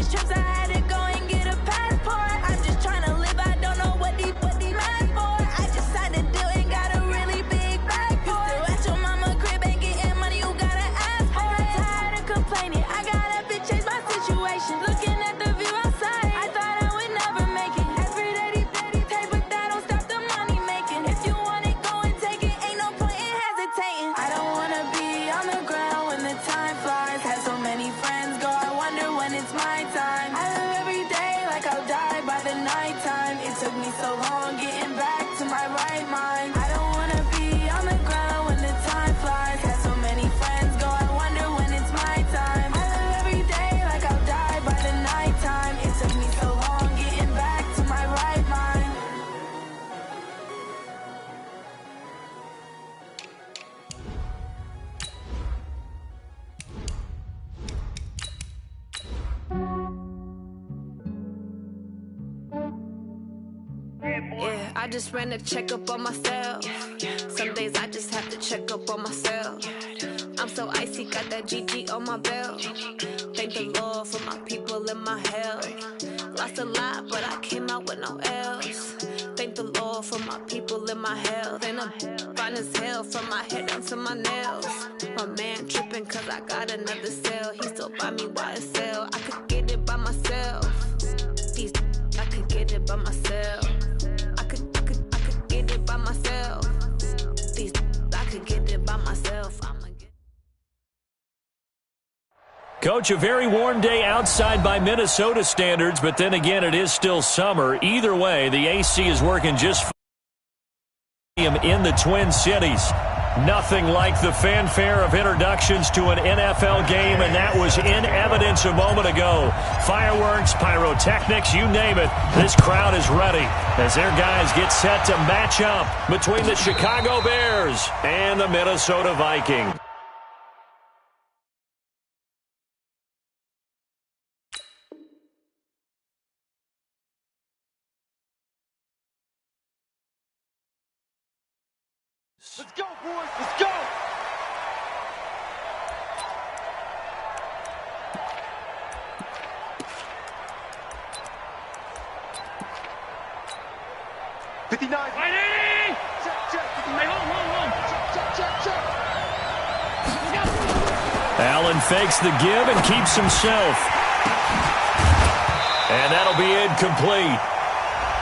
these trips, I had to go and get a passport. I'm just trying to live, I don't know what these mad for. I just signed a deal and got a really big bag for it. Still at your mama crib and getting money, you gotta ask for it. I got tired of complaining, I got up and changed my situation. Looking at the view outside, I thought I would never make it. Every day they take, but that don't stop the money making. If you want it, go and take it, ain't no point in hesitating. I don't wanna be on the ground when the time flies. Had so many friends go, I wonder when it's my time. I live every day like I'll die by the nighttime. It took me so long getting back to my right mind. I don't wanna be on the ground when the time flies. Had so many friends go, I wonder when it's my time. I live every day like I'll die by the nighttime. It took me so long getting back to my right mind. Yeah, I just ran a checkup on myself. Some days I just have to check up on myself. I'm so icy, got that GG on my belt. Thank the Lord for my people and my health. Lost a lot, but I came out with no else. Thank the Lord for my people and my health. And I'm fine as hell from my head down to my nails. My man tripping cause I got another cell. He still buy me YSL. I could get it by myself. These I could get it by myself. I could get it by myself. These I could get it by myself. Coach, a very warm day outside by Minnesota standards, but then again, it is still summer. Either way, the AC is working just fine in the Twin Cities. Nothing like the fanfare of introductions to an NFL game, and that was in evidence a moment ago. Fireworks, pyrotechnics, you name it. This crowd is ready as their guys get set to match up between the Chicago Bears and the Minnesota Vikings. Let's go, boys. Let's go. Fighting! Check. Hold. Check. Allen fakes the give and keeps himself. And that'll be incomplete.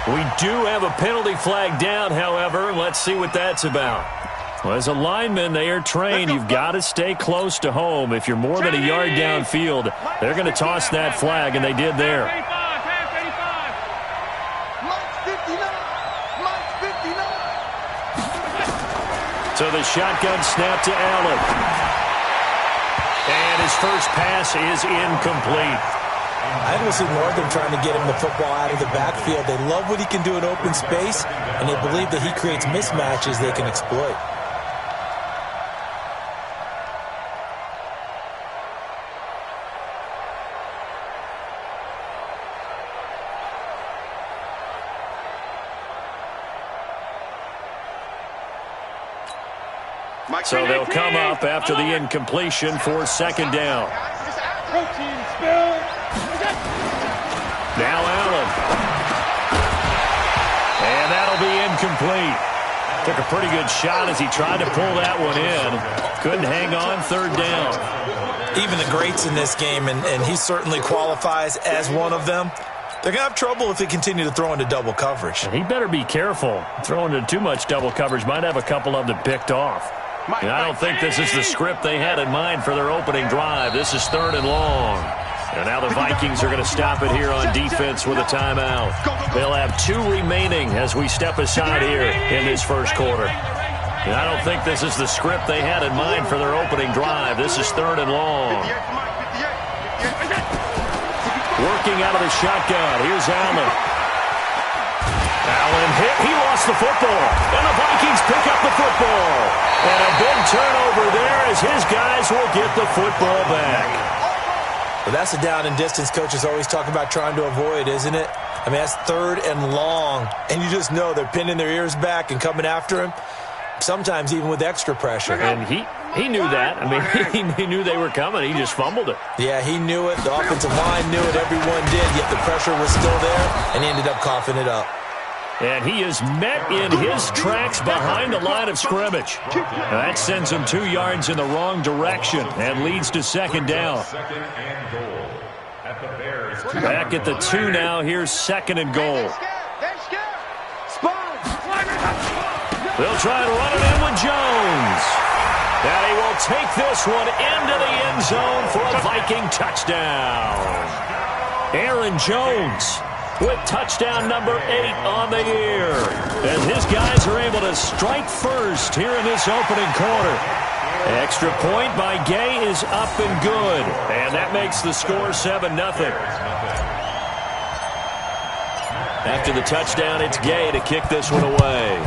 We do have a penalty flag down, however. Let's see what that's about. Well, as a lineman, they are trained. You've got to stay close to home. If you're more than a yard downfield, they're going to toss that flag, and they did there. So the shotgun snap to Allen. And his first pass is incomplete. I don't see more of them trying to get him the football out of the backfield. They love what he can do in open space, and they believe that he creates mismatches they can exploit. So they'll come up after the incompletion for second down. Now Allen. And that'll be incomplete. Took a pretty good shot as he tried to pull that one in. Couldn't hang on, third down. Even the greats in this game, and he certainly qualifies as one of them, they're going to have trouble if they continue to throw into double coverage. And he better be careful. Throwing into too much double coverage might have a couple of them picked off. And I don't think this is the script they had in mind for their opening drive. This is third and long. And now the Vikings are going to stop it here on defense with a timeout. They'll have 2 remaining as we step aside here in this first quarter. And I don't think this is the script they had in mind for their opening drive. This is third and long. Working out of the shotgun. Here's Allen. Allen hit. He lost the football. And the Vikings pick up the football. And a big turnover there as his guys will get the football back. Well, that's a down and distance coaches always talk about trying to avoid, isn't it? I mean, that's third and long. And you just know they're pinning their ears back and coming after him. sometimes even with extra pressure. And he knew that. I mean, he knew they were coming. He just fumbled it. Yeah, he knew it. The offensive line knew it. Everyone did, yet the pressure was still there, and he ended up coughing it up. And he is met in his tracks behind the line of scrimmage. Now that sends him 2 yards in the wrong direction and leads to second down. Back at the 2 now. Here's second and goal. They'll try and run it in with Jones. And he will take this one into the end zone for a Viking touchdown. Aaron Jones with touchdown number 8 on the year. And his guys are able to strike first here in this opening quarter. Extra point by Gay is up and good. And that makes the score 7-0. After the touchdown, it's Gay to kick this one away.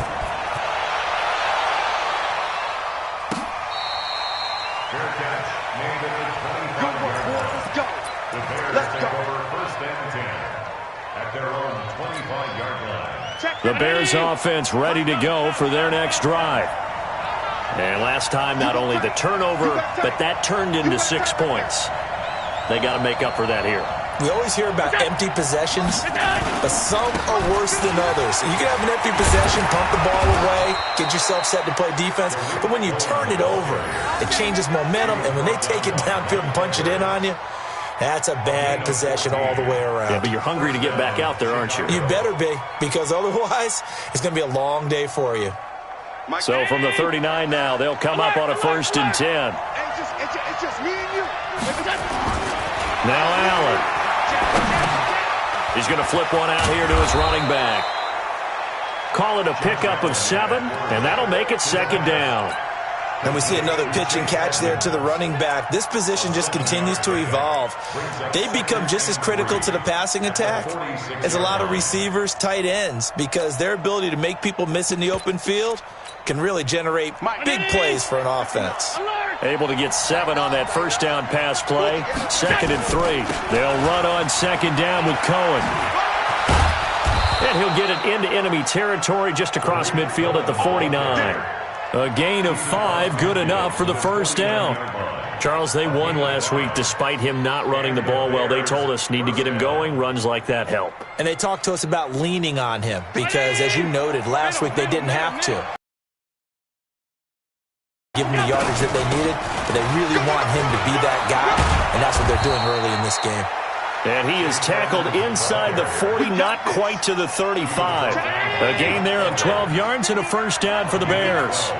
The Bears offense ready to go for their next drive. And last time, not only the turnover, but that turned into 6 points. They got to make up for that here. We always hear about empty possessions, but some are worse than others. You can have an empty possession, pump the ball away, get yourself set to play defense, but when you turn it over, it changes momentum, and when they take it downfield and punch it in on you, that's a bad possession all the way around. Yeah, but you're hungry to get back out there, aren't you? You better be, because otherwise it's going to be a long day for you. So from the 39 now, they'll come up on a 1st and 10. It's just me and you. Now Allen. He's going to flip one out here to his running back. Call it a pickup of 7, and that'll make it second down. And we see another pitch and catch there to the running back. This position just continues to evolve. They become just as critical to the passing attack as a lot of receivers, tight ends, because their ability to make people miss in the open field can really generate big plays for an offense. Able to get 7 on that first down pass play. 2nd and 3. They'll run on second down with Cohen. And he'll get it into enemy territory just across midfield at the 49. A gain of 5, good enough for the first down. Charles, they won last week despite him not running the ball well. They told us need to get him going. Runs like that help. And they talked to us about leaning on him because, as you noted, last week they didn't have to give him the yardage that they needed, but they really want him to be that guy, and that's what they're doing early in this game. And he is tackled inside the 40, not quite to the 35. A gain there of 12 yards and a first down for the Bears.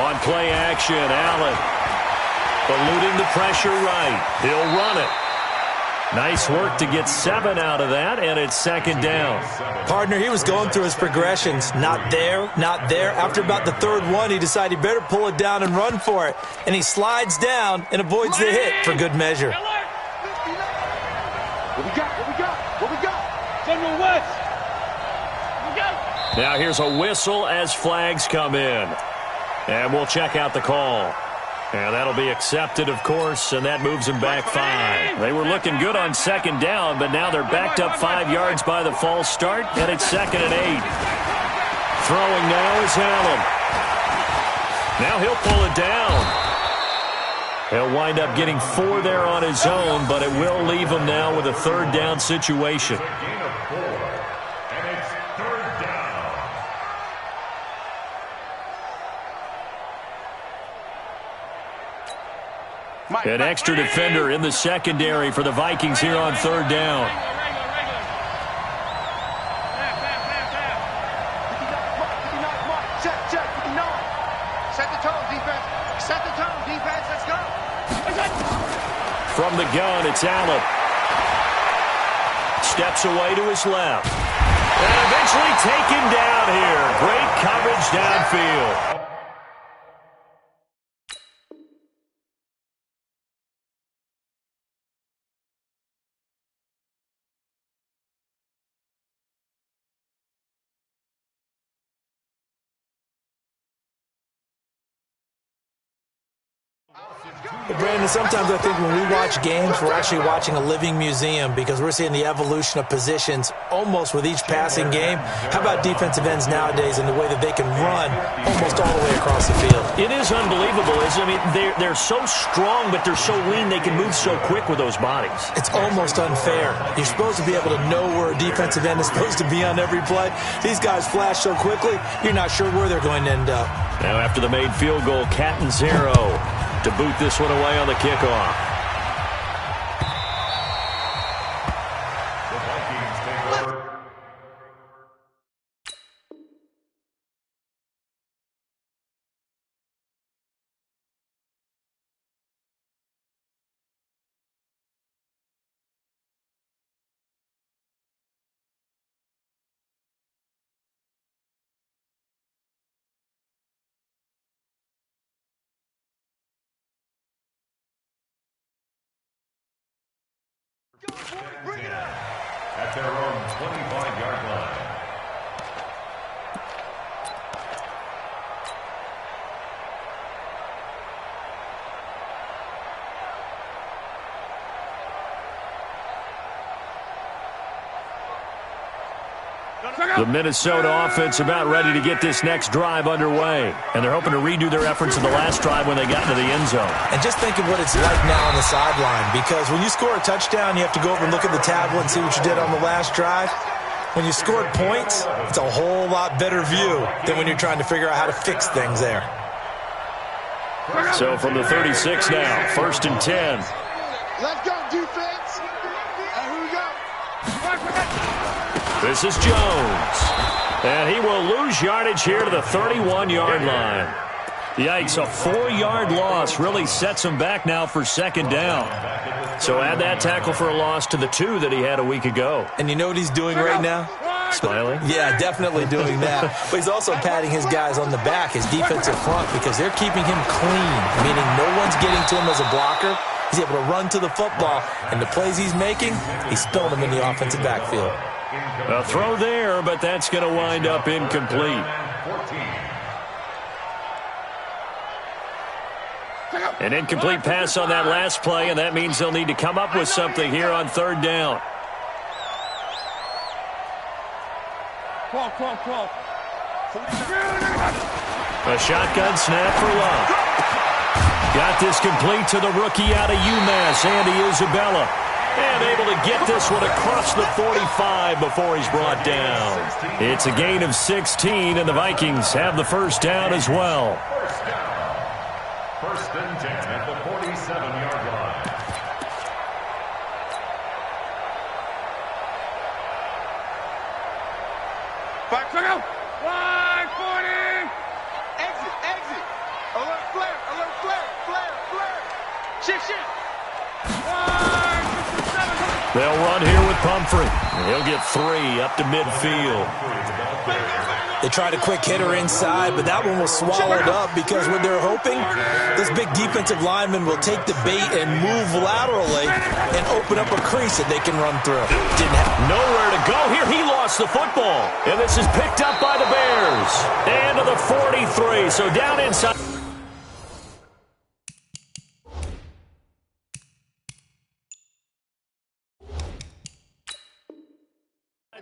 On play action, Allen eluding the pressure right. He'll run it. Nice work to get 7 out of that, and it's second down. Partner, he was going through his progressions. Not there, not there. After about the 3rd one, he decided he better pull it down and run for it. And he slides down and avoids the hit for good measure. What we got? General West. Now here's a whistle as flags come in. And we'll check out the call. And that'll be accepted, of course, and that moves them back 5. They were looking good on second down, but now they're backed up 5 yards by the false start, and it's 2nd and 8. Throwing now is Allen. Now he'll pull it down. He'll wind up getting 4 there on his own, but it will leave him now with a 3rd down situation. An extra defender in the secondary for the Vikings here on 3rd down. Set the tone, defense. Set the tone, defense. Let's go. From the gun, it's Allen. Steps away to his left. And eventually taken down here. Great coverage downfield. Brandon, sometimes I think when we watch games, we're actually watching a living museum because we're seeing the evolution of positions almost with each passing game. How about defensive ends nowadays and the way that they can run almost all the way across the field? It is unbelievable, isn't it? I mean, they're so strong, but they're so lean, they can move so quick with those bodies. It's almost unfair. You're supposed to be able to know where a defensive end is supposed to be on every play. These guys flash so quickly, you're not sure where they're going to end up. Now after the made field goal, Catanzaro to boot this one away on the kickoff. Bring it up! At their own 25-yard line. The Minnesota offense about ready to get this next drive underway. And they're hoping to redo their efforts in the last drive when they got into the end zone. And just think of what it's like now on the sideline, because when you score a touchdown, you have to go over and look at the tablet and see what you did on the last drive. When you scored points, it's a whole lot better view than when you're trying to figure out how to fix things there. So from the 36 now, 1st and 10. Let's go, defense! And here we go! This is Jones. And he will lose yardage here to the 31-yard line. Yikes, a 4-yard loss really sets him back now for 2nd down. So add that tackle for a loss to the 2 that he had a week ago. And you know what he's doing right now? Smiling? Yeah, definitely doing that. But he's also patting his guys on the back, his defensive front, because they're keeping him clean, meaning no one's getting to him as a blocker. He's able to run to the football, and the plays he's making, he's spilling them in the offensive backfield. A throw there, but that's going to wind up incomplete. An incomplete pass on that last play, and that means they'll need to come up with something here on 3rd down. A shotgun snap for Love. Got this complete to the rookie out of UMass, Andy Isabella. And able to get this one across the 45 before he's brought down. It's a gain of 16, and the Vikings have the 1st down as well. 1st and 10 at the 47-yard line. Back to go! 140! Exit! Alert flare! Shift! They'll run here with Pumphrey. He'll get 3 up to midfield. They tried a quick hitter inside, but that one was swallowed up because what they're hoping, this big defensive lineman will take the bait and move laterally and open up a crease that they can run through. Didn't have nowhere to go here. He lost the football. And this is picked up by the Bears. And to the 43. So down inside.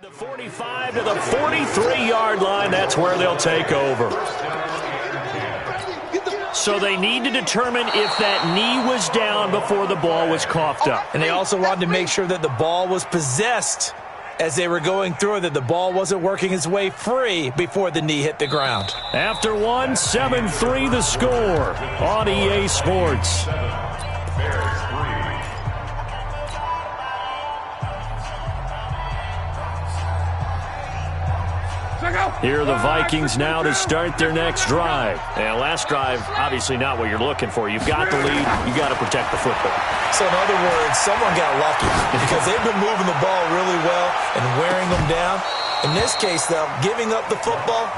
The 45 to the 43-yard line, that's where they'll take over. So they need to determine if that knee was down before the ball was coughed up. And they also wanted to make sure that the ball was possessed as they were going through, that the ball wasn't working its way free before the knee hit the ground. After one, 7-3 the score on EA Sports. Here are the Vikings now to start their next drive. And last drive, obviously not what you're looking for. You've got the lead. You've got to protect the football. So in other words, someone got lucky because they've been moving the ball really well and wearing them down. In this case, though, giving up the football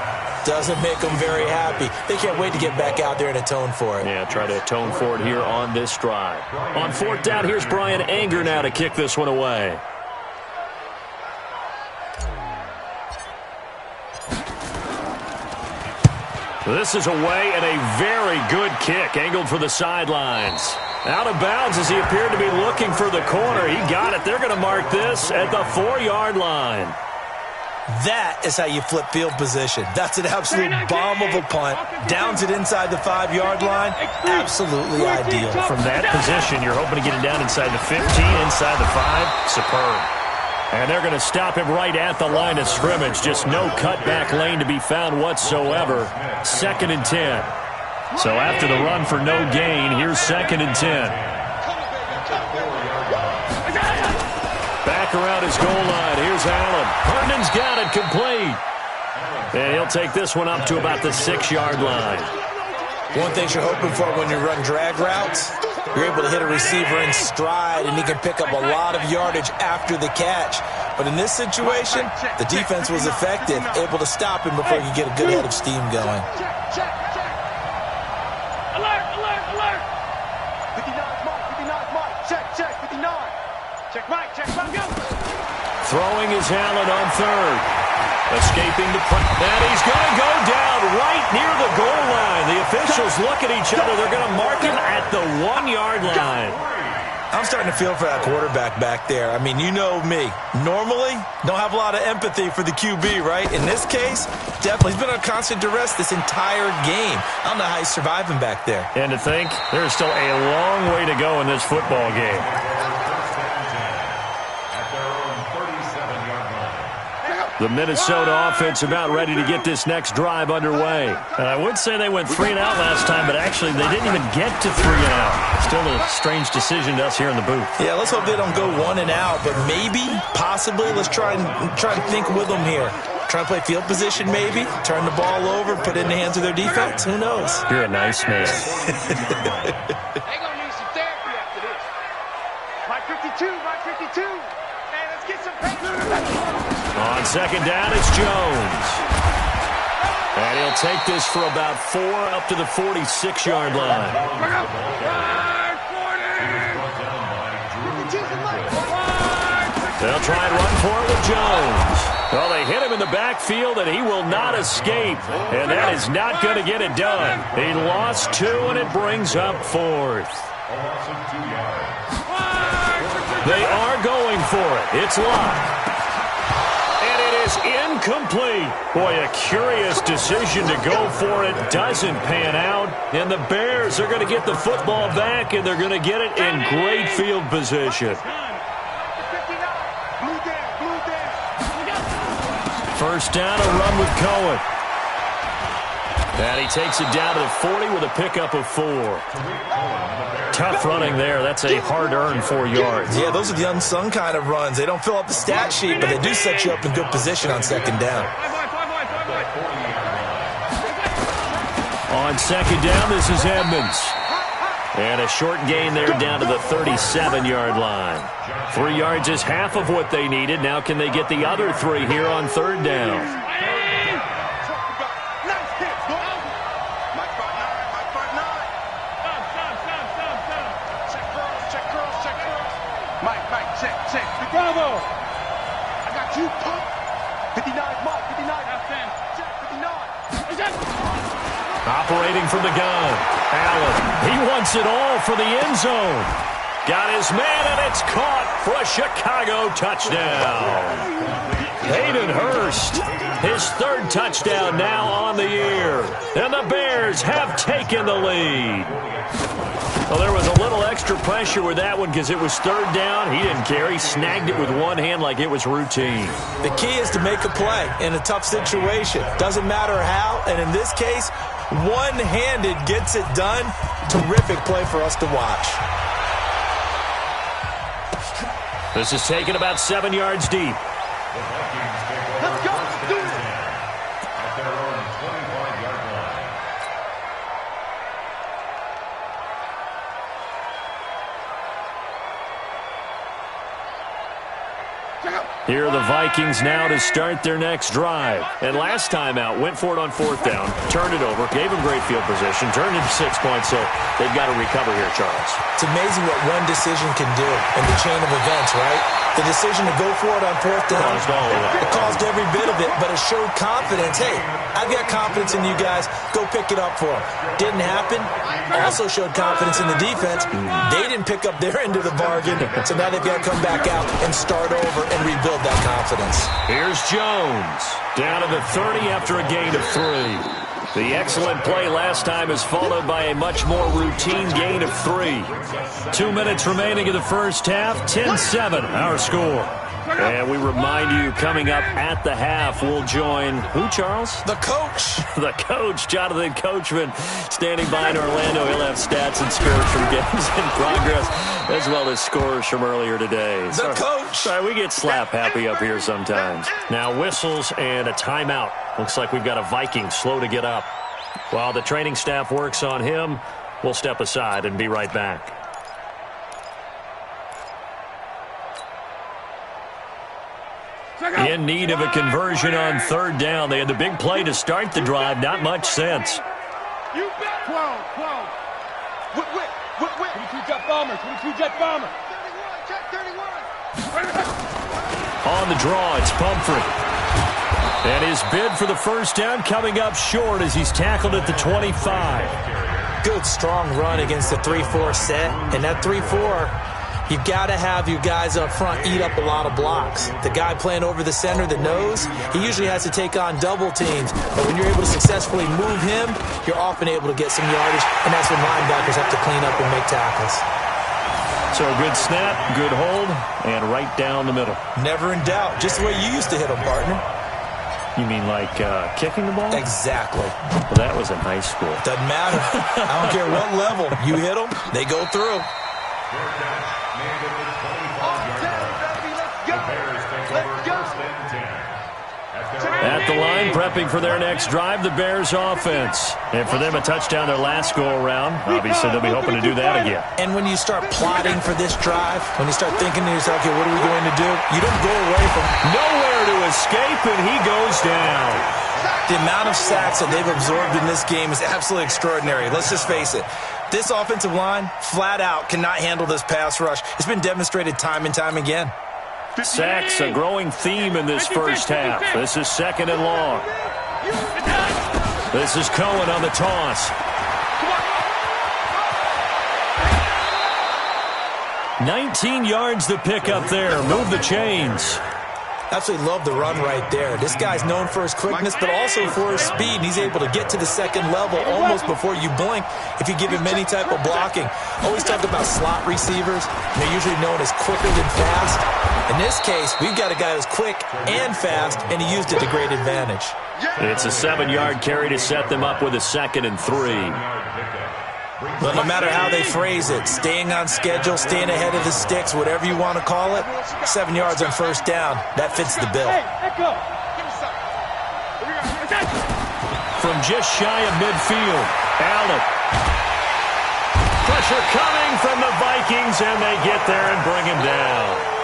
doesn't make them very happy. They can't wait to get back out there and atone for it. Yeah, try to atone for it here on this drive. On 4th down, here's Brian Anger now to kick this one away. This is away and a very good kick, angled for the sidelines. Out of bounds as he appeared to be looking for the corner. He got it. They're going to mark this at the 4-yard line. That is how you flip field position. That's an absolute bomb of a punt. Downs it inside the 5-yard line. Absolutely ideal. From that position, you're hoping to get it down inside the 15, inside the 5. Superb. And they're going to him right at the line of scrimmage. Just no cutback lane to be found whatsoever. 2nd and 10. So after the run for no gain, here's 2nd and 10. Back around his goal line. Here's Allen. Herndon's got it complete. And he'll take this one up to about the 6-yard line. One thing you're hoping for when you run drag routes, you're able to hit a receiver in stride, and he can pick up a lot of yardage after the catch. But in this situation, the defense was effective, able to stop him before you get a good head of steam going. Alert, alert, alert. 59's mark, 59's mark. Check, 59. Check right, go. Throwing is Allen on 3rd. Escaping the punt. And he's going to go down right near the goal line. The officials look at each other. They're going to mark him at the 1-yard line. I'm starting to feel for that quarterback back there. I mean, you know me. Normally, don't have a lot of empathy for the QB, right? In this case, definitely. He's been on constant duress this entire game. I don't know how he's surviving back there. And to think, there's still a long way to go in this football game. The Minnesota offense about ready to get this next drive underway. And I would say they went 3 and out last time, but actually they didn't even get to 3 and out. Still a strange decision to us here in the booth. Yeah, let's hope they don't go 1 and out, but maybe, possibly, let's try and think with them here. Try and play field position maybe, turn the ball over, put it in the hands of their defense. Who knows? You're a nice man. They're gonna need some therapy after this. Mike 52, Mike 52. Hey, let's get some paper. On 2nd down, it's Jones. And he'll take this for about 4 up to the 46-yard line. They'll try and run for it with Jones. Well, they hit him in the backfield, and he will not escape. And that is not going to get it done. He lost 2, and it brings up 4th. They are going for it. It's locked. Incomplete. Boy, a curious decision to go for it. Doesn't pan out. And the Bears are going to get the football back, and they're going to get it in great field position. First down, a run with Cohen. And he takes it down to the 40 with a pickup of 4. Tough running there. That's a hard-earned 4 yards. Yeah, those are the unsung kind of runs. They don't fill up the stat sheet, but they do set you up in good position on 2nd down. On 2nd down, this is Edmonds. And a short gain there down to the 37-yard line. 3 yards is half of what they needed. Now can they get the other 3 here on 3rd down? Bravo! I got you, punk. 59's mark, 59. Check, 59. Operating from the gun. Allen, he wants it all for the end zone. Got his man, and it's caught for a Chicago touchdown. Hayden Hurst, his 3rd touchdown now on the year. And the Bears have taken the lead. Well, there was a little extra pressure with that one because it was 3rd down. He didn't care. He snagged it with one hand like it was routine. The key is to make a play in a tough situation. Doesn't matter how, and in this case, one-handed gets it done. Terrific play for us to watch. This is taken about 7 yards deep. Let's go. Do it. At their own 25-yard line. Check out. Here are the Vikings now to start their next drive. And last time out, went for it on 4th down, turned it over, gave them great field position, turned into 6 points, so they've got to recover here, Charles. It's amazing what one decision can do in the chain of events, right? The decision to go for it on 4th down, it caused every bit of it, but it showed confidence. Hey, I've got confidence in you guys. Go pick it up for them. Didn't happen. Also showed confidence in the defense. They didn't pick up their end of the bargain, so now they've got to come back out and start over and rebuild that confidence. Here's Jones, down to the 30 after a gain of 3. The excellent play last time is followed by a much more routine gain of 3. 2 minutes remaining in the first half, 10-7 our score. And we remind you, coming up at the half, we'll join who, Charles? The coach. The coach, Jonathan Coachman, standing by in Orlando. He'll have stats and scores from games in progress, as well as scores from earlier today. The coach. Sorry, we get slap happy up here sometimes. Now whistles and a timeout. Looks like we've got a Viking slow to get up. While the training staff works on him, we'll step aside and be right back. In need of a conversion on 3rd down. They had the big play to start the drive. Not much sense. You bet. 12. Whip. 22 jet bomber. 22 jet bomber. 31, check 31. On the draw, it's Pumphrey. And his bid for the first down coming up short as he's tackled at the 25. Good, strong run against the 3-4 set. And that 3-4... you've got to have your guys up front eat up a lot of blocks. The guy playing over the center, the nose, he usually has to take on double teams. But when you're able to successfully move him, you're often able to get some yardage, and that's when linebackers have to clean up and make tackles. So a good snap, good hold, and right down the middle. Never in doubt. Just the way you used to hit them, partner. You mean like kicking the ball? Exactly. Well, that was in high school. Doesn't matter. I don't care what level. You hit them, they go through. At the line, prepping for their next drive, the Bears offense. And for them, a touchdown their last go-around. Obviously, they'll be hoping to do that again. And when you start plotting for this drive, when you start thinking to yourself, okay, what are we going to do? You don't go away from nowhere to escape, and he goes down. The amount of sacks that they've absorbed in this game is absolutely extraordinary. Let's just face it. This offensive line, flat out, cannot handle this pass rush. It's been demonstrated time and time again. Sacks, a growing theme in this first half. This is 2nd and long. This is Cohen on the toss. 19 yards to pick up there. Move the chains. Absolutely love the run right there. This guy's known for his quickness, but also for his speed. He's able to get to the 2nd level almost before you blink if you give him any type of blocking. Always talk about slot receivers. They're usually known as quicker than fast. In this case, we've got a guy who's quick and fast, and he used it to great advantage. It's a 7-yard carry to set them up with a 2nd and 3. But no matter how they phrase it, staying on schedule, staying ahead of the sticks, whatever you want to call it, 7 yards on 1st down, that fits the bill. From just shy of midfield, Allen. Pressure coming from the Vikings, and they get there and bring him down.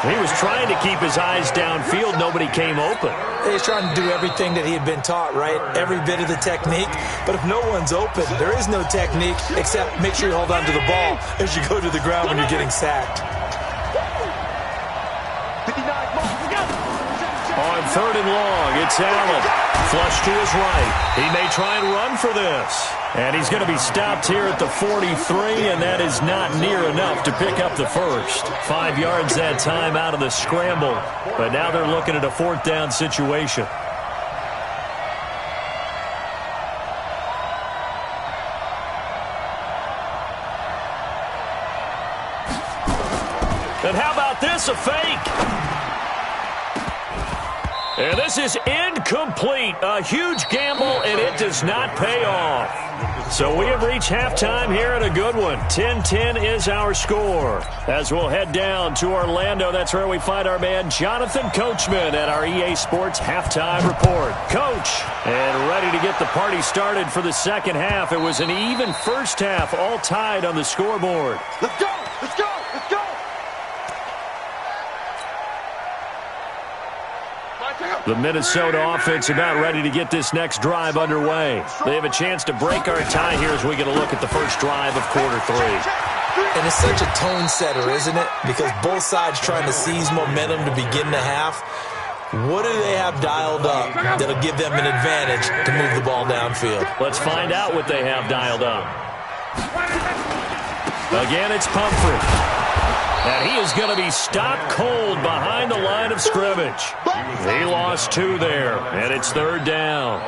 He was trying to keep his eyes downfield. Nobody came open. He's trying to do everything that he had been taught, right? Every bit of the technique. But if no one's open, there is no technique except make sure you hold on to the ball as you go to the ground when you're getting sacked. On 3rd and long, it's Allen. Flush to his right. He may try and run for this. And he's going to be stopped here at the 43, and that is not near enough to pick up the first. 5 yards that time out of the scramble. But now they're looking at a 4th down situation. And how about this, a fake? And this is incomplete. A huge gamble, and it does not pay off. So we have reached halftime here at a good one. 10-10 is our score. As we'll head down to Orlando, that's where we find our man Jonathan Coachman at our EA Sports Halftime Report. Coach, and ready to get the party started for the second half. It was an even first half, all tied on the scoreboard. Let's go! Let's go! Let's go! The Minnesota offense about ready to get this next drive underway. They have a chance to break our tie here as we get a look at the first drive of quarter 3. And it's such a tone setter, isn't it? Because both sides trying to seize momentum to begin the half. What do they have dialed up that'll give them an advantage to move the ball downfield? Let's find out what they have dialed up. Again, it's Pumphrey. And he is going to be stopped cold behind the line of scrimmage. He lost 2 there, and it's 3rd down.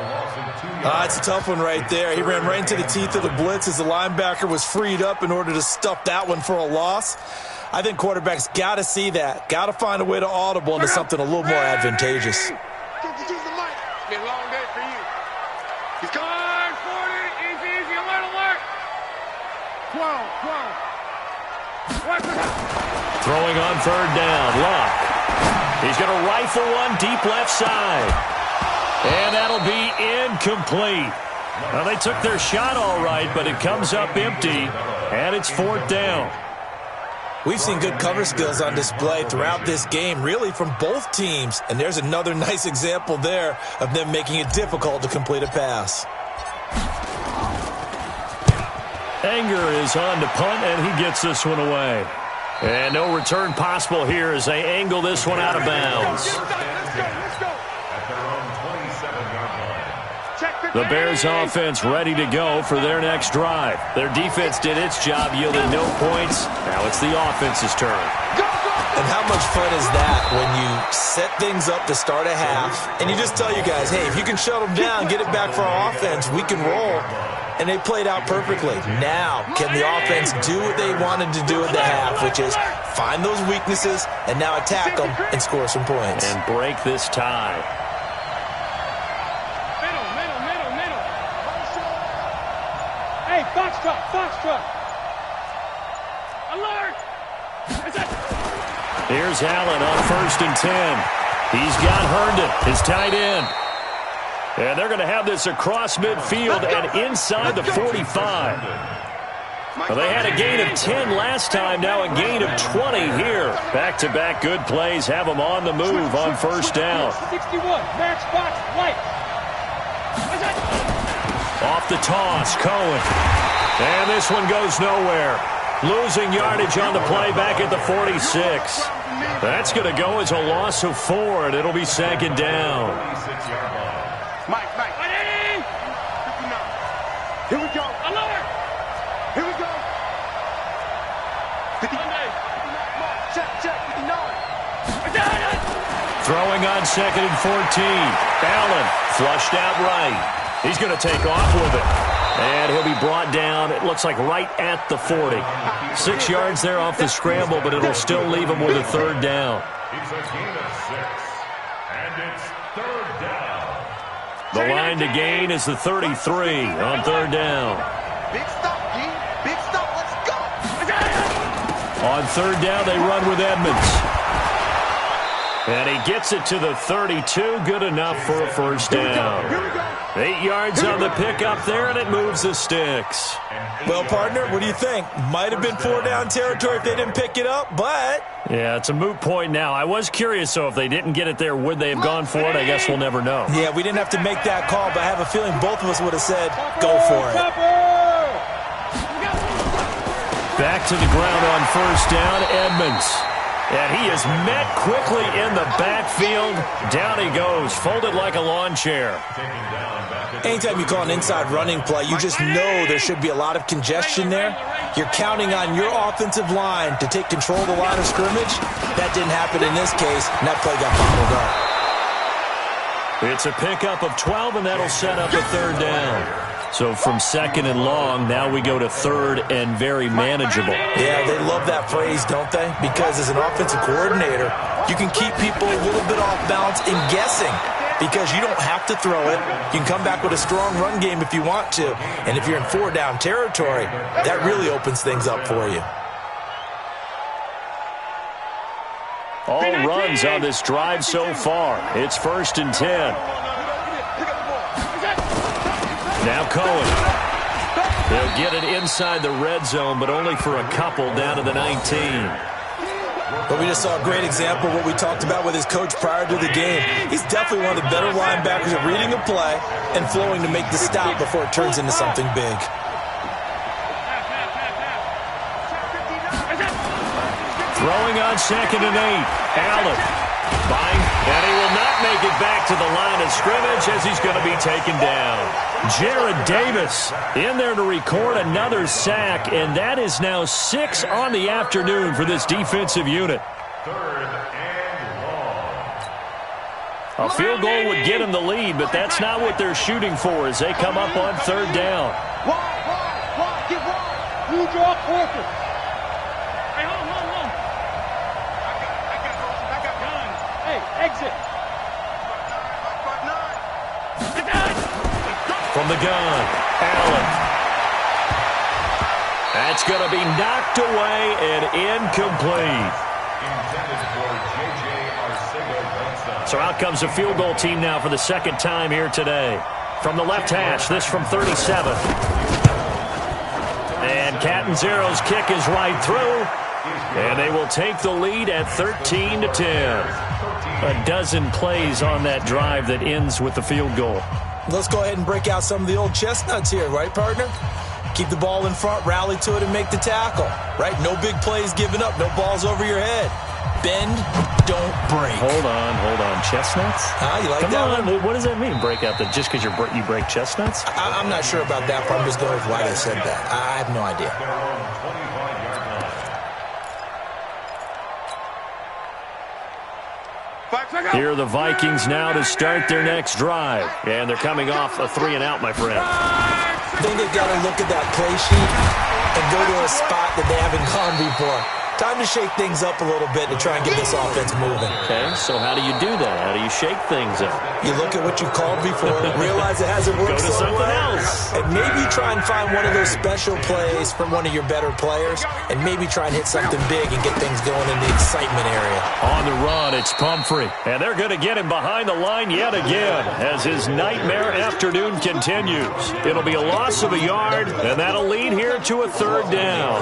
It's a tough one right there. He ran right into the teeth of the blitz as the linebacker was freed up in order to stuff that one for a loss. I think quarterbacks got to see that. Got to find a way to audible into something a little more advantageous. It's been a long day for you. He's going 40. Easy. Alert. 12. Throwing on 3rd down. Luck. He's going to rifle one deep left side. And that'll be incomplete. Well, they took their shot all right, but it comes up empty. And it's 4th down. We've seen good cover skills on display throughout this game, really from both teams. And there's another nice example there of them making it difficult to complete a pass. Anger is on to punt, and he gets this one away. And no return possible here as they angle this one out of bounds. The Bears offense ready to go for their next drive. Their defense did its job, yielding no points. Now it's the offense's turn. And how much fun is that when you set things up to start a half, and you just tell you guys, hey, if you can shut them down, get it back for our offense, we can roll. And they played out perfectly. Now, can the offense do what they wanted to do at the half, which is find those weaknesses and now attack them and score some points. And break this tie. Middle. Hey, Foxtrot. Alert! Here's Allen on 1st and 10. He's got Herndon, his tight end. And they're going to have this across midfield and inside the 45. Well, they had a gain of 10 last time, now a gain of 20 here. Back-to-back good plays have them on the move on 1st down. 61, match box, white. Off the toss, Cohen. And this one goes nowhere. Losing yardage on the play back at the 46. That's going to go as a loss of 4, and it'll be 2nd down. Mike. Here we go. Alert! Here we go. 59. Check. 59. Throwing on 2nd and 14. Allen flushed out right. He's going to take off with it. And he'll be brought down, it looks like right at the 40. 6 yards there off the scramble, but it'll still leave him with a 3rd down. It's a gain of 6. And it's 3rd down. The line to gain is the 33 on 3rd down. Big stop, G. Big stop. Let's go. On 3rd down, they run with Edmonds. And he gets it to the 32. Good enough for a 1st down. 8 yards on the pickup there, and it moves the sticks. Well, partner, what do you think? Might have been 4-down territory if they didn't pick it up, but... Yeah, it's a moot point now. I was curious, so if they didn't get it there, would they have gone for it? I guess we'll never know. Yeah, we didn't have to make that call, but I have a feeling both of us would have said, go for it. Back to the ground on 1st down, Edmonds. And he is met quickly in the backfield. Down he goes, folded like a lawn chair. Anytime you call an inside running play, you just know there should be a lot of congestion there. You're counting on your offensive line to take control of the line of scrimmage. That didn't happen in this case, and that play got bottled up. It's a pickup of 12, and that'll set up a 3rd down. So from 2nd and long, now we go to 3rd and very manageable. Yeah, they love that phrase, don't they? Because as an offensive coordinator, you can keep people a little bit off balance in guessing because you don't have to throw it. You can come back with a strong run game if you want to. And if you're in 4-down territory, that really opens things up for you. All runs on this drive so far. It's 1st and 10. Now Cohen. They'll get it inside the red zone, but only for a couple down to the 19. But we just saw a great example of what we talked about with his coach prior to the game. He's definitely one of the better linebackers at reading a play and flowing to make the stop before it turns into something big. Throwing on 2nd and 8. Allen. And he will not make it back to the line of scrimmage as he's going to be taken down. Jared Davis in there to record another sack, and that is now 6 on the afternoon for this defensive unit. A field goal would get him the lead, but that's not what they're shooting for as they come up on 3rd down. Wide, get wide. You draw corpus. Hey, hold on. I got guns. Hey, exit. From the gun, Allen. That's going to be knocked away and incomplete. So out comes a field goal team now for the 2nd time here today. From the left hash, this from 37. And Catanzaro's kick is right through. And they will take the lead at 13-10. A dozen plays on that drive that ends with the field goal. Let's go ahead and break out some of the old chestnuts here, right, partner? Keep the ball in front, rally to it, and make the tackle, right? No big plays given up, no balls over your head. Bend, don't break. Hold on. Chestnuts? You like Come that on. one? What does that mean, break out? Just because you break chestnuts? I'm not sure about that part. I'm just going with why they said that. I have no idea. Here are the Vikings now to start their next drive. And they're coming off a 3-and-out, my friend. I think they've got to look at that play sheet and go to a spot that they haven't gone before. Time to shake things up a little bit to try and get this offense moving. Okay, so how do you do that? How do you shake things up? You look at what you called before, realize it hasn't worked Go to so something well, else. and maybe try and find one of those special plays from one of your better players, and maybe try and hit something big and get things going in the excitement area. On the run, it's Pumphrey. And they're going to get him behind the line yet again as his nightmare afternoon continues. It'll be a loss of a yard, and that'll lead here to a 3rd down.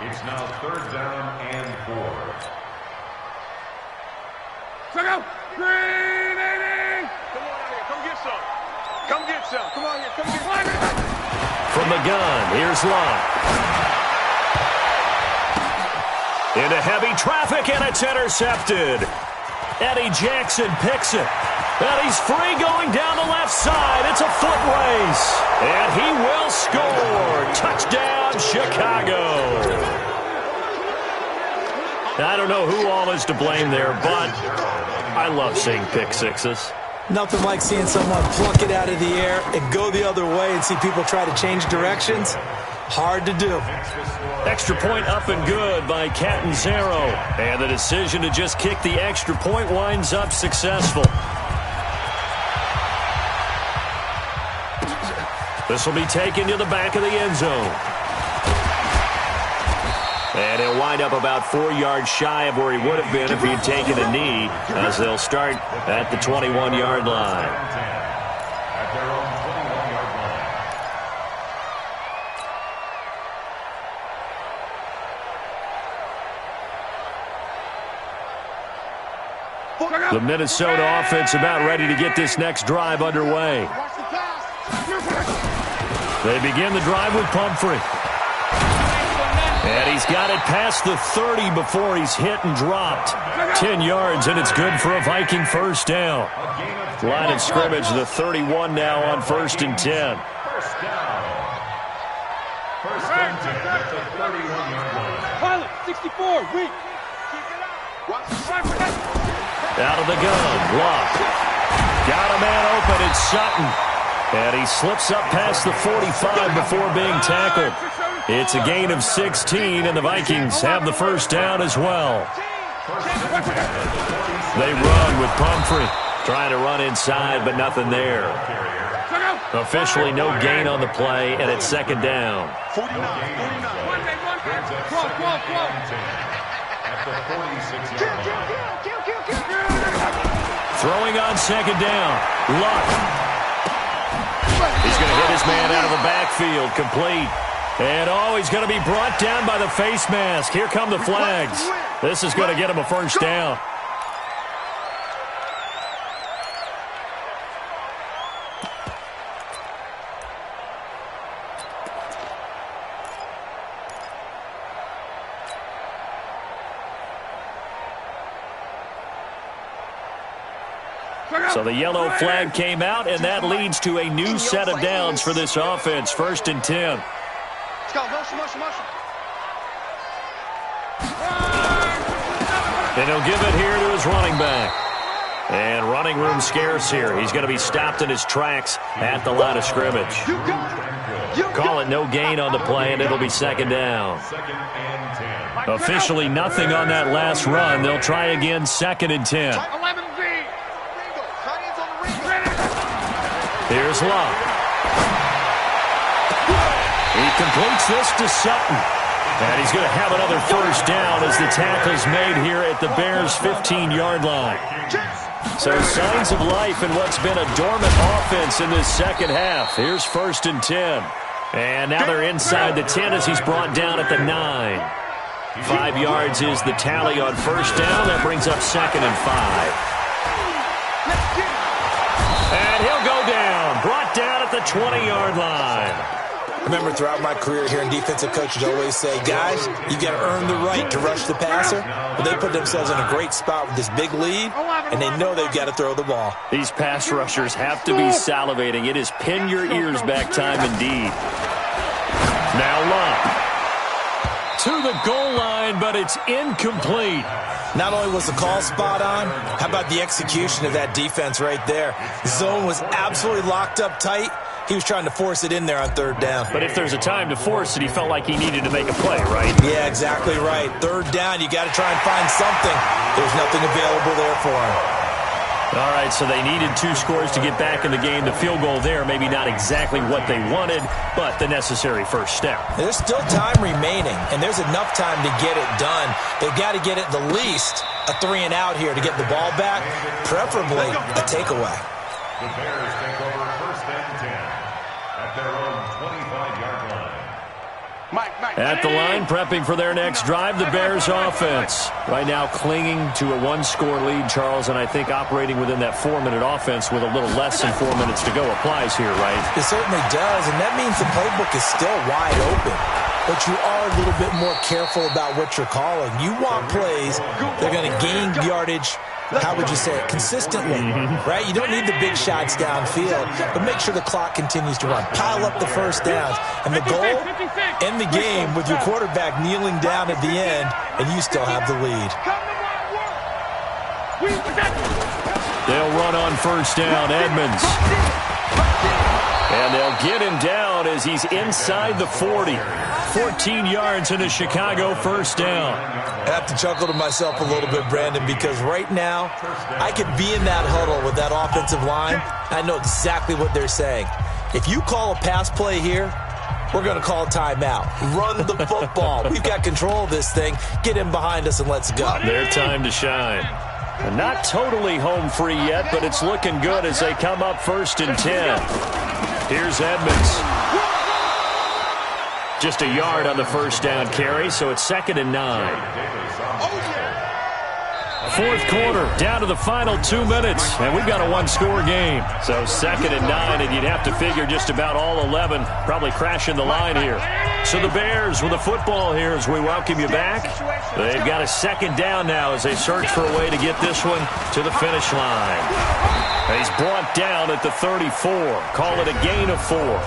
It's now 3rd down and 4. Check out. Green 80. Come on out here. Come get some. Come on here. Come get some. From the gun, here's Locke. Into heavy traffic, and it's intercepted. Eddie Jackson picks it. And he's free going down the left side. It's a foot race. And he will score. Touchdown, Chicago. Now, I don't know who all is to blame there, but I love seeing pick sixes. Nothing like seeing someone pluck it out of the air and go the other way and see people try to change directions. Hard to do. Extra point up and good by Catanzaro. And the decision to just kick the extra point winds up successful. This will be taken to the back of the end zone. And he'll wind up about 4 yards shy of where he would have been if he'd taken a knee, as they'll start at the 21-yard line. At their own 21-yard line. The Minnesota offense about ready to get this next drive underway. They begin the drive with Pumphrey. And he's got it past the 30 before he's hit and dropped. 10 yards, and it's good for a Viking first down. Line of scrimmage, the 31 now on 1st and 10. First down. First and 10 at the 31-yard line. Pilot, 64, weak. Out of the gun, Locke. Got a man open, it's Sutton. And he slips up past the 45 before being tackled. It's a gain of 16, and the Vikings have the first down as well. They run with Pumphrey. Trying to run inside, but nothing there. Officially no gain on the play, and it's 2nd down. Throwing on 2nd down. Luck. He's going to hit his man out of the backfield. Complete. And, he's going to be brought down by the face mask. Here come the flags. This is going to get him a first down. So the yellow flag came out, and that leads to a new set of downs for this offense. 1st and 10. Let's go. Motion. And he'll give it here to his running back. And running room scarce here. He's going to be stopped in his tracks at the line of scrimmage. Call it no gain on the play, and it'll be 2nd down. Officially nothing on that last run. They'll try again, 2nd and 10. Here's Love. He completes this to Sutton. And he's going to have another first down as the tackle's made here at the Bears' 15-yard line. So signs of life in what's been a dormant offense in this second half. Here's 1st and 10. And now they're inside the 10 as he's brought down at the 9. 5 yards is the tally on first down. That brings up 2nd and 5. And he'll go down, brought down at the 20-yard line. Remember, throughout my career here, defensive coaches always say, guys, you got to earn the right to rush the passer. But they put themselves in a great spot with this big lead, and they know they've got to throw the ball. These pass rushers have to be salivating. It is pin your ears back time indeed. Now Love to the goal line, but it's incomplete. Not only was the call spot on, how about the execution of that defense right there? The zone was absolutely locked up tight. He was trying to force it in there on 3rd down. But if there's a time to force it, he felt like he needed to make a play, right? Yeah, exactly right. 3rd down, you got to try and find something. There's nothing available there for him. All right, so they needed 2 scores to get back in the game. The field goal there, maybe not exactly what they wanted, but the necessary first step. There's still time remaining, and there's enough time to get it done. They've got to get at the least a 3 and out here to get the ball back, preferably a takeaway. The Bears take over 1st and 10 at their own 25-yard line. At the line, prepping for their next drive, the Bears offense. Right now clinging to a 1-score lead, Charles, and I think operating within that 4-minute offense with a little less than 4 minutes to go applies here, right? It certainly does, and that means the playbook is still wide open. But you are a little bit more careful about what you're calling. You want plays that are going to gain yardage, how would you say it, consistently, right? You don't need the big shots downfield, but make sure the clock continues to run. Pile up the first downs. And the goal, end the game with your quarterback kneeling down at the end, and you still have the lead. They'll run on first down, Edmonds. And they'll get him down as he's inside the 40. 14 yards in a Chicago first down. I have to chuckle to myself a little bit, Brandon, because right now I could be in that huddle with that offensive line. I know exactly what they're saying. If you call a pass play here, we're going to call a timeout. Run the football. We've got control of this thing. Get in behind us and let's go. Their time to shine. And not totally home free yet, but it's looking good as they come up 1st and 10. Here's Edmonds. Just a yard on the first down carry, so it's 2nd and 9. 4th quarter, down to the final 2 minutes, and we've got a 1-score game. So 2nd and 9, and you'd have to figure just about all 11 probably crashing the line here. So the Bears with the football here as we welcome you back. They've got a 2nd down now as they search for a way to get this one to the finish line. And he's brought down at the 34. Call it a gain of 4.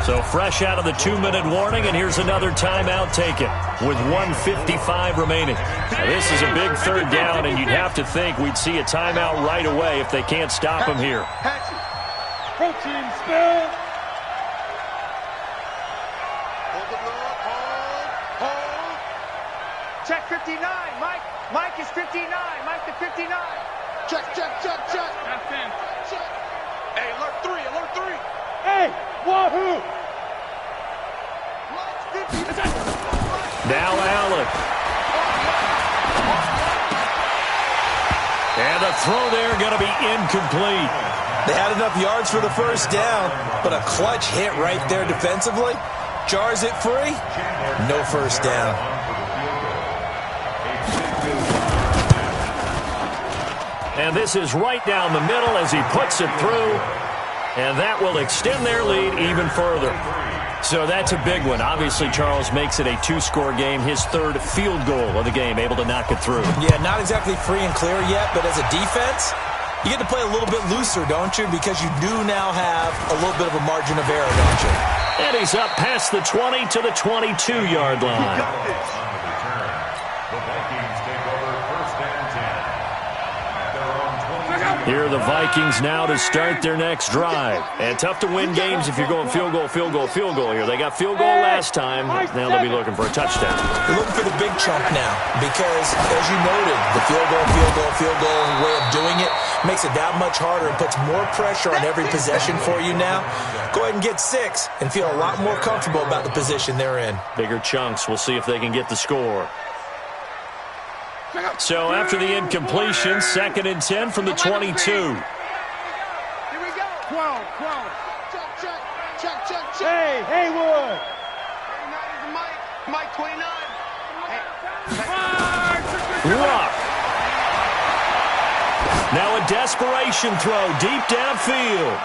So fresh out of the 2-minute warning, and here's another timeout taken with 1:55 remaining. Now, this is a big 3rd down, and you'd have to think we'd see a timeout right away if they can't stop him here. Protein spill. Hold. Check 59. Mike is 59. Mike to 59. Check. That's in. Check. Hey, alert 3. Hey, wahoo! Now Allen. And the throw there going to be incomplete. They had enough yards for the first down, but a clutch hit right there defensively. Jars it free. No first down. And this is right down the middle as he puts it through. And that will extend their lead even further. So that's a big one. Obviously, Charles makes it a 2-score game. His third field goal of the game, able to knock it through. Yeah, not exactly free and clear yet, but as a defense, you get to play a little bit looser, don't you? Because you do now have a little bit of a margin of error, don't you? And he's up past the 20 to the 22-yard line. Here are the Vikings now to start their next drive. And tough to win games if you're going field goal, field goal, field goal here. They got field goal last time. Now they'll be looking for a touchdown. They're looking for the big chunk now because, as you noted, the field goal way of doing it makes it that much harder and puts more pressure on every possession for you now. Go ahead and get 6 and feel a lot more comfortable about the position they're in. Bigger chunks. We'll see if they can get the score. So after the incompletion, 2nd and 10 from the 22. Here we go. 12. Check. Hey, Haywood. 29 is the Mike 29. Luck. Now a desperation throw deep downfield.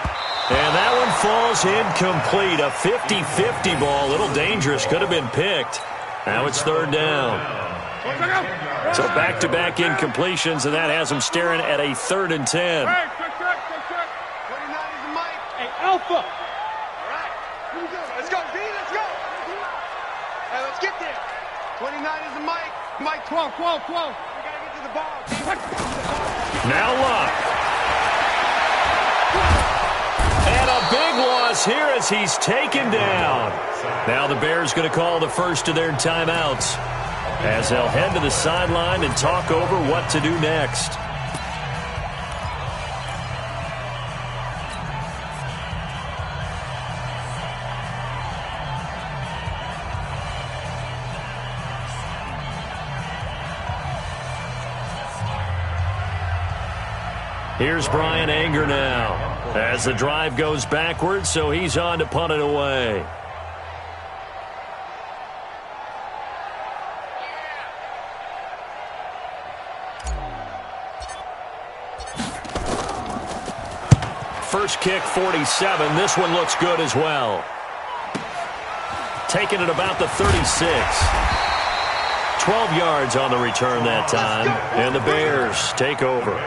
And that one falls incomplete. A 50-50 ball. A little dangerous. Could have been picked. Now it's 3rd down. So back-to-back incompletions, and that has them staring at a 3rd and 10. 29 is the Mike. Hey, Alpha. All right. Here we go. Let's go, B. Let's go. Hey, let's get there. 29 is the Mike. Mike 12. We got to get to the ball. Now Luck. And a big loss here as he's taken down. Now the Bears going to call the first of their timeouts, as they'll head to the sideline and talk over what to do next. Here's Brian Anger now, as the drive goes backwards, so he's on to punt it away. First kick, 47. This one looks good as well. Taking it about the 36. 12 yards on the return that time. And the Bears take over.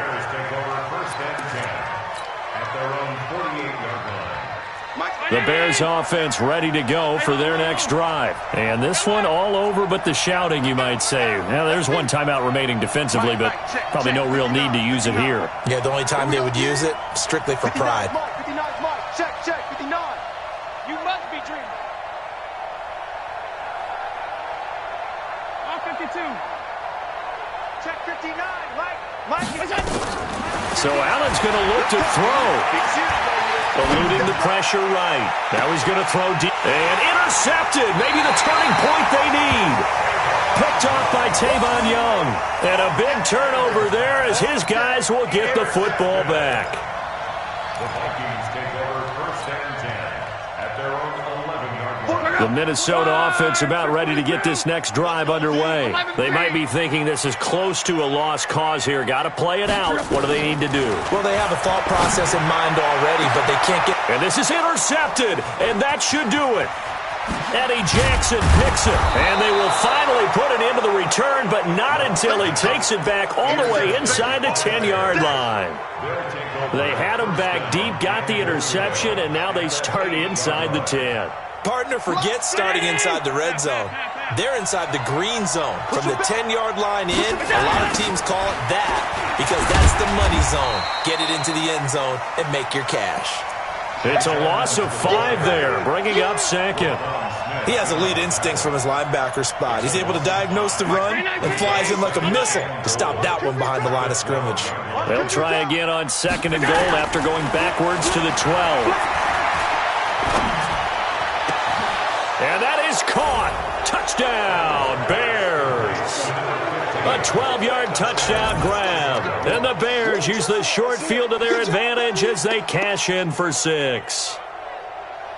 The Bears offense ready to go for their next drive. And this one all over but the shouting, you might say. Now, there's one timeout remaining defensively, but probably no real need to use it here. Yeah, the only time they would use it, strictly for pride. 59 Mark. Check. 59. You must be dreaming. On 52. Check 59. Mike. So Allen's going to look to throw. Eluding the pressure right. Now he's going to throw deep. And intercepted. Maybe the turning point they need. Picked off by Tavon Young. And a big turnover there as his guys will get the football back. The Vikings take over 1st and 10 at their own 11-yard line. The Minnesota offense about ready to get this next drive underway. They might be thinking this is close to a lost cause here. Got to play it out. What do they need to do? Well, they have a thought process in mind already, but they can't get... And this is intercepted, and that should do it. Eddie Jackson picks it, and they will finally put it into the return, but not until he takes it back all the way inside the 10-yard line. They had him back deep, got the interception, and now they start inside the 10. Partner forgets starting inside the red zone. They're inside the green zone. From the 10-yard line in, a lot of teams call it that because that's the money zone. Get it into the end zone and make your cash. It's a loss of 5 there, bringing up 2nd. He has elite instincts from his linebacker spot. He's able to diagnose the run and flies in like a missile to stop that one behind the line of scrimmage. They'll try again on 2nd and goal after going backwards to the 12. And that is caught. Touchdown, Bears. A 12-yard touchdown grab. And the Bears use the short field to their advantage as they cash in for 6.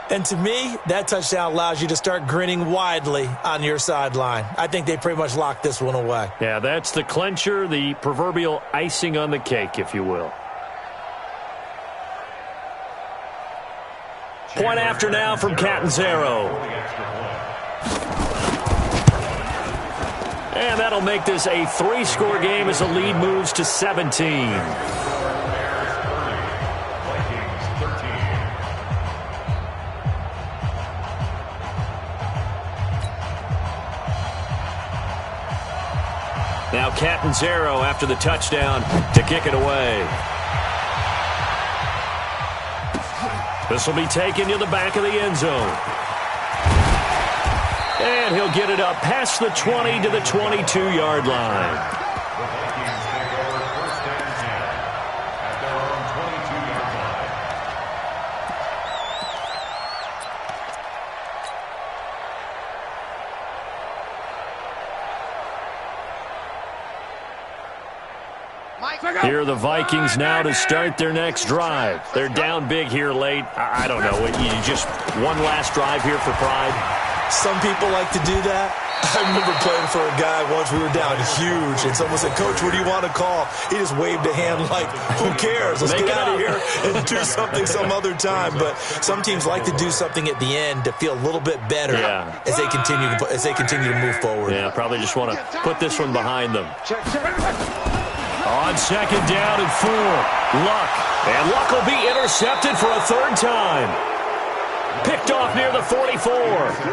And to me, that touchdown allows you to start grinning widely on your sideline. I think they pretty much locked this one away. Yeah, that's the clincher, the proverbial icing on the cake, if you will. Point after now from Catanzaro. And that'll make this a 3-score game as the lead moves to 17. Now Catanzaro after the touchdown to kick it away. This will be taken to the back of the end zone. And he'll get it up past the 20 to the 22-yard line. Here are the Vikings now to start their next drive. They're down big here late. I don't know. You just one last drive here for pride? Some people like to do that. I remember playing for a guy once. We were down huge, and someone said, "Coach, what do you want to call?" He just waved a hand like, "Who cares? Let's get out of here and do something some other time." But some teams like to do something at the end to feel a little bit better as they continue to move forward. Yeah, probably just want to put this one behind them. On second down and 4, Luck. And Luck will be intercepted for a 3rd time. Picked off near the 44.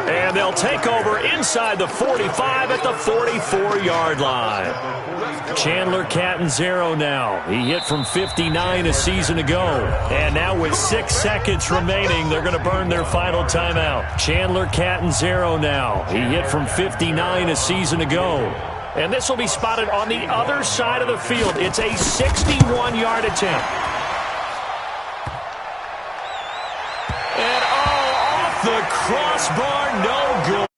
And they'll take over inside the 45 at the 44-yard line. Chandler Catanzaro now. He hit from 59 a season ago. And now with 6 seconds remaining, they're going to burn their final timeout. Chandler Catanzaro now. He hit from 59 a season ago. And this will be spotted on the other side of the field. It's a 61-yard attempt. And off the crossbar, no good.